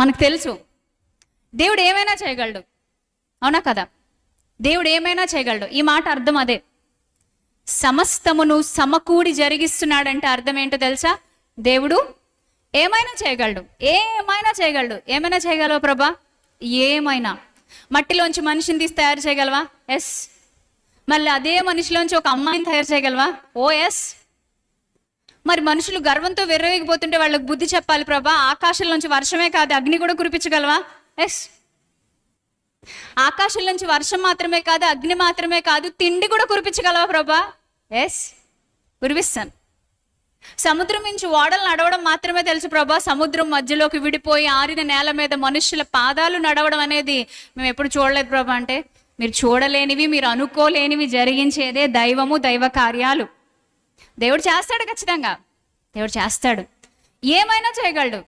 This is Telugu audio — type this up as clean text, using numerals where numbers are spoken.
మనకు తెలుసు దేవుడు ఏమైనా చేయగలడు, అవునా కదా? దేవుడు ఏమైనా చేయగలడు. ఈ మాట అర్థం అదే. సమస్తమును సమకూడి జరిగిస్తున్నాడంటే అర్థం ఏంటో తెలుసా? దేవుడు ఏమైనా చేయగలడు, ఏమైనా చేయగలడు. ఏమైనా చేయగలవా ప్రభా? ఏమైనా. మట్టిలోంచి మనిషిని తీసి తయారు చేయగలవా? ఎస్. మళ్ళీ అదే మనిషిలోంచి ఒక అమ్మాయిని తయారు చేయగలవా? ఓ ఎస్. మరి మనుషులు గర్వంతో వెర్రవేగిపోతుంటే వాళ్ళకి బుద్ధి చెప్పాలి ప్రభా, ఆకాశం నుంచి వర్షమే కాదు అగ్ని కూడా కురిపించగలవా? ఎస్. ఆకాశం నుంచి వర్షం మాత్రమే కాదు, అగ్ని మాత్రమే కాదు, తిండి కూడా కురిపించగలవా ప్రభా? ఎస్, కురిపిస్తాను. సముద్రం నుంచి ఓడలు నడవడం మాత్రమే తెలుసు ప్రభా, సముద్రం మధ్యలోకి విడిపోయి ఆరిన నేల మీద మనుషుల పాదాలు నడవడం అనేది మేము ఎప్పుడు చూడలేదు ప్రభా. అంటే మీరు చూడలేనివి, మీరు అనుకోలేనివి జరిగించేదే దైవము, దైవ కార్యాలు. దేవుడు చేస్తాడు, ఖచ్చితంగా దేవుడు చేస్తాడు. ఏమైనా చేయగలడు.